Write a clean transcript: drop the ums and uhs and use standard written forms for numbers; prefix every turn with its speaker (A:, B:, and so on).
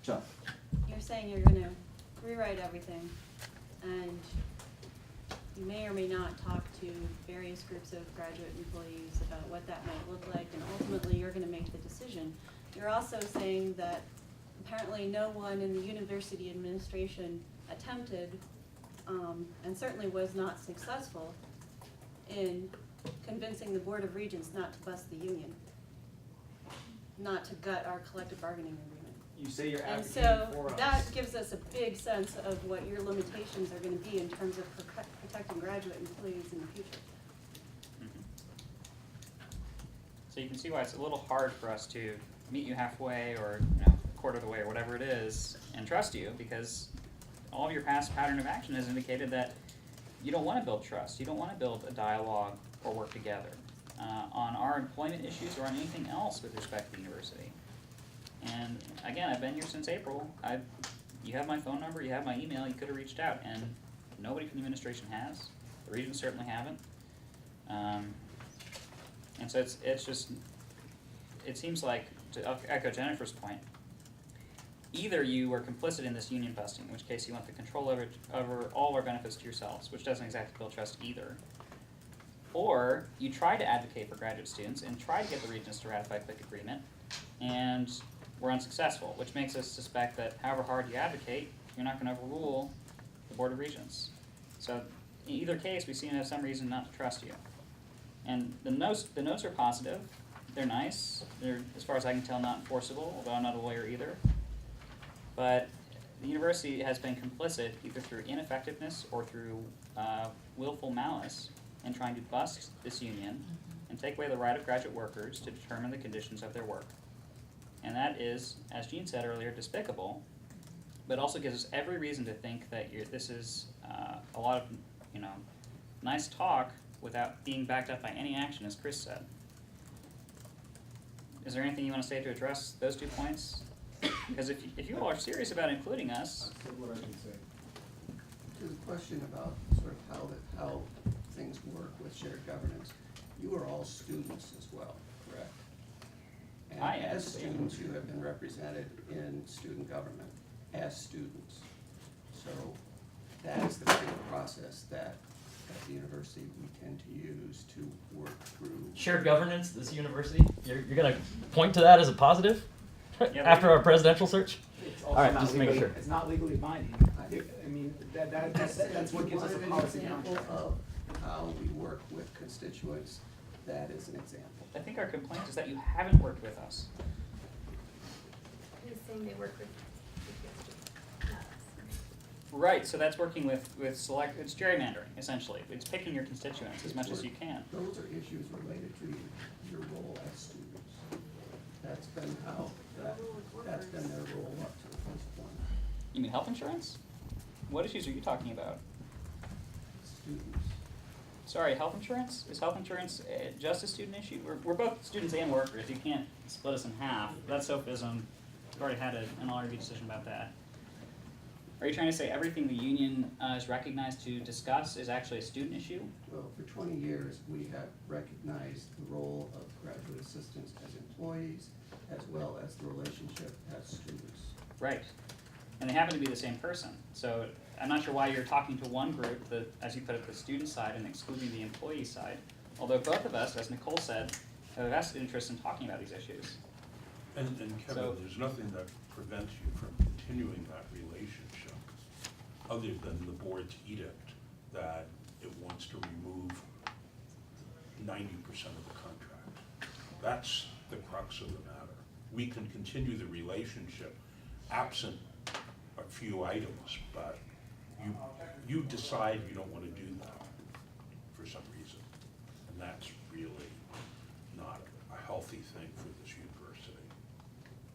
A: Chuck.
B: You're saying you're gonna rewrite everything, and you may or may not talk to various groups of graduate employees about what that might look like, and ultimately you're gonna make the decision. You're also saying that apparently no one in the university administration attempted, and certainly was not successful in convincing the Board of Regents not to bust the union, not to gut our collective bargaining agreement.
C: You say you're
B: And
C: advocating
B: so
C: for us.
B: that gives us a big sense of what your limitations are gonna be in terms of protecting graduate employees in the future.
D: So you can see why it's a little hard for us to meet you halfway or a quarter of the way or whatever it is and trust you, because all of your past pattern of action has indicated that you don't want to build trust. You don't want to build a dialogue or work together on our employment issues or on anything else with respect to the university. And again, I've been here since April. You have my phone number, you have my email, you could have reached out, and nobody from the administration has. The Regents certainly haven't. And so it's just, it seems like, to echo Jennifer's point, either you were complicit in this union busting, in which case you want the control over all our benefits to yourselves, which doesn't exactly build trust either, or you try to advocate for graduate students and try to get the Regents to ratify a quick agreement, and we're unsuccessful, which makes us suspect that however hard you advocate, you're not going to overrule the Board of Regents. So in either case, we seem to have some reason not to trust you. And the notes are positive. They're nice. They're, as far as I can tell, not enforceable, although I'm not a lawyer either. But the university has been complicit either through ineffectiveness or through willful malice in trying to bust this union and take away the right of graduate workers to determine the conditions of their work. And that is, as Jean said earlier, despicable, but also gives us every reason to think that this is a lot of, nice talk without being backed up by any action, as Chris said. Is there anything you want to say to address those 2 points? Because if you all are serious about including us,
C: That's what I can say.
E: To the question about sort of how things work with shared governance, you are all students as well, correct? And
D: I am.
E: as students, you have been represented in student government as students. So that is the kind of process that at the university we tend to use to work through.
A: Shared governance, this university, you're going to point to that as a positive
D: Yeah,
A: after our presidential search?
C: It's
A: All
C: also
A: right,
C: not
A: just making
C: legally,
A: sure.
C: it's not legally binding. I mean, that's what gives us a
E: If you
C: policy
E: wanted an
C: contract.
E: example of how we work with constituents, that is an example.
D: I think our complaint is that you haven't worked with us.
F: He's saying they work with not us.
D: Right, so that's working with it's gerrymandering, essentially. It's picking your constituents as much as you can.
E: Those are issues related to your role as students. That's been that's been their role up to this point.
D: You mean health insurance? What issues are you talking about?
E: Students.
D: Sorry, health insurance? Is health insurance just a student issue? We're both students and workers. You can't split us in half. That's sophism. We've already had an all review decision about that. Are you trying to say everything the union is recognized to discuss is actually a student issue?
E: Well, for 20 years, we have recognized the role of graduate assistants as employees, as well as the relationship as students.
D: Right. And they happen to be the same person. So I'm not sure why you're talking to one group, as you put it, the student side, and excluding the employee side. Although both of us, as Nicole said, have a vested interest in talking about these issues.
G: And Kevin,
D: So-
G: there's nothing that prevents you from continuing that relationship, other than the board's edict that it wants to remove 90% of the contract. That's the crux of the matter. We can continue the relationship absent a few items, but you decide you don't want to do that.